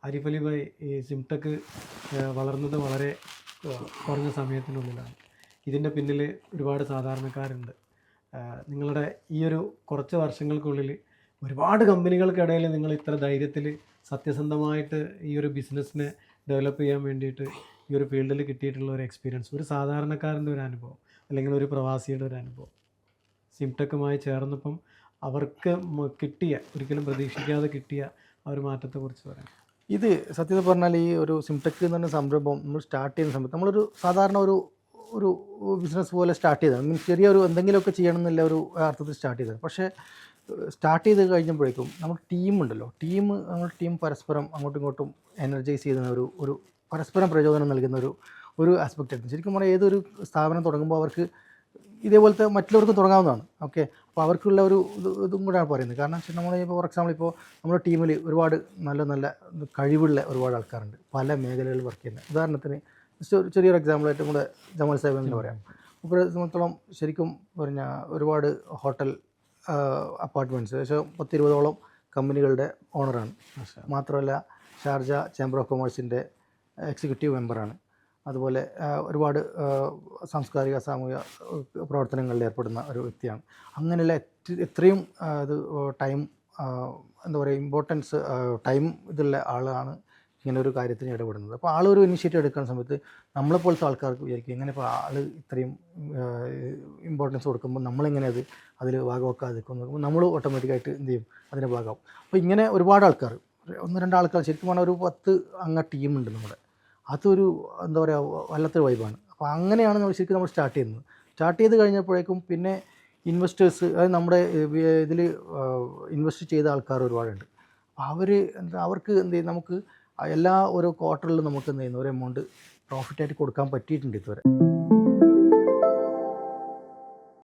ആരിഫ് അലി ഭായ്, ഈ സിംടെക് വളർന്നത് വളരെ കുറഞ്ഞ സമയത്തിനുള്ളിലാണ്. ഇതിൻ്റെ പിന്നിൽ ഒരുപാട് സാധാരണക്കാരുണ്ട്. നിങ്ങളുടെ ഈ ഒരു കുറച്ച് വർഷങ്ങൾക്കുള്ളിൽ ഒരുപാട് കമ്പനികൾക്കിടയിൽ നിങ്ങൾ ഇത്ര ധൈര്യത്തിൽ സത്യസന്ധമായിട്ട് ഈ ഒരു ബിസിനസ്സിനെ ഡെവലപ്പ് ചെയ്യാൻ വേണ്ടിയിട്ട് ഈ ഒരു ഫീൽഡിൽ കിട്ടിയിട്ടുള്ള ഒരു എക്സ്പീരിയൻസ്, ഒരു സാധാരണക്കാരൻ്റെ ഒരു അനുഭവം അല്ലെങ്കിൽ ഒരു പ്രവാസിയുടെ ഒരു അനുഭവം സിംടെക്കുമായി ചേർന്നപ്പം അവർക്ക് കിട്ടിയ, ഒരിക്കലും പ്രതീക്ഷിക്കാതെ കിട്ടിയ ആ ഒരു മാറ്റത്തെക്കുറിച്ച് പറയാം. ഇത് സത്യത്തിൽ പറഞ്ഞാൽ ഈ ഒരു സിംടെക് എന്ന് പറഞ്ഞ സംരംഭം നമ്മൾ സ്റ്റാർട്ട് ചെയ്യുന്ന സമയത്ത് നമ്മളൊരു സാധാരണ ഒരു ഒരു ബിസിനസ് പോലെ സ്റ്റാർട്ട് ചെയ്തത്, മീൻസ് ചെറിയൊരു എന്തെങ്കിലുമൊക്കെ ചെയ്യണം എന്നുള്ള ഒരു അർത്ഥത്തിൽ സ്റ്റാർട്ട് ചെയ്തത്. പക്ഷേ സ്റ്റാർട്ട് ചെയ്ത് കഴിഞ്ഞപ്പോഴേക്കും നമ്മുടെ ടീമുണ്ടല്ലോ, നമ്മുടെ ടീം പരസ്പരം അങ്ങോട്ടും ഇങ്ങോട്ടും എനർജൈസ് ചെയ്യുന്ന ഒരു പരസ്പരം പ്രചോദനം നൽകുന്ന ഒരു ആസ്പെക്റ്റ് ആയിരുന്നു. ശരിക്കും പറഞ്ഞാൽ ഏതൊരു സ്ഥാപനം തുടങ്ങുമ്പോൾ അവർക്ക് ഇതേപോലത്തെ മറ്റുള്ളവർക്കും തുടങ്ങാവുന്നതാണ്. ഓക്കെ, അപ്പോൾ അവർക്കുള്ള ഇതും കൂടെയാണ് പറയുന്നത്. കാരണം നമ്മൾ ഇപ്പോൾ ഫോർ എക്സാമ്പിൾ ഇപ്പോൾ നമ്മുടെ ടീമിൽ ഒരുപാട് നല്ല കഴിവുള്ള ഒരുപാട് ആൾക്കാരുണ്ട്, പല മേഖലകളിൽ വർക്ക് ചെയ്യുന്നത്. ഉദാഹരണത്തിന് ചെറിയൊരു എക്സാമ്പിളായിട്ട് നമ്മുടെ ജമാൽ സാഹിബ് എന്ന് പറയാം. ഇപ്പോൾ സംബന്ധിച്ചോളം ശരിക്കും പറഞ്ഞാൽ ഒരുപാട് ഹോട്ടൽ അപ്പാർട്ട്മെൻറ്റ്സ്, ഏകദേശം 10-20ഓളം കമ്പനികളുടെ ഓണറാണ്. മാത്രമല്ല ഷാർജ ചേംബർ ഓഫ് കൊമേഴ്സിൻ്റെ എക്സിക്യൂട്ടീവ് മെമ്പറാണ്. അതുപോലെ ഒരുപാട് സാംസ്കാരിക സാമൂഹിക പ്രവർത്തനങ്ങളിൽ ഏർപ്പെടുന്ന ഒരു വ്യക്തിയാണ്. അങ്ങനെയുള്ള എത്രയും ഇത് ടൈം എന്താ പറയുക, ഇമ്പോർട്ടൻസ് ടൈം ഇതുള്ള ആളാണ് ഇങ്ങനെ ഒരു കാര്യത്തിന് ഇടപെടുന്നത്. അപ്പോൾ ആളൊരു ഇനിഷ്യേറ്റീവ് എടുക്കുന്ന സമയത്ത് നമ്മളെപ്പോലത്തെ ആൾക്കാർക്ക് വിചാരിക്കും എങ്ങനെ ഇപ്പോൾ ആൾ ഇത്രയും ഇമ്പോർട്ടൻസ് കൊടുക്കുമ്പോൾ നമ്മളെങ്ങനെ അതിൽ ഭാഗമാക്കാതെ നിൽക്കുന്നു, നമ്മൾ ഓട്ടോമാറ്റിക്കായിട്ട് എന്ത് ചെയ്യും, അതിൻ്റെ ഭാഗമാവും. അപ്പോൾ ഇങ്ങനെ ഒരുപാട് ആൾക്കാർ, 1-2 ആൾക്കാർ, ശരിക്കും പറഞ്ഞാൽ ഒരു 10 അംഗ ടീമുണ്ട് നമ്മുടെ. അതൊരു എന്താ പറയുക, വല്ലാത്തൊരു വൈബാണ്. അപ്പോൾ അങ്ങനെയാണ് നമ്മൾ സ്റ്റാർട്ട് ചെയ്യുന്നത്. സ്റ്റാർട്ട് ചെയ്ത് കഴിഞ്ഞപ്പോഴേക്കും പിന്നെ ഇൻവെസ്റ്റേഴ്സ്, അതായത് നമ്മുടെ ഇതിൽ ഇൻവെസ്റ്റ് ചെയ്ത ആൾക്കാർ ഒരുപാടുണ്ട്. അവർക്ക് എന്ത് ചെയ്യും, നമുക്ക് എല്ലാ ഓരോ ക്വാർട്ടറിലും നമുക്ക് എന്ത് ചെയ്യുന്നു ഒരു എമൗണ്ട് പ്രോഫിറ്റായിട്ട് കൊടുക്കാൻ പറ്റിയിട്ടുണ്ട് ഇതുവരെ.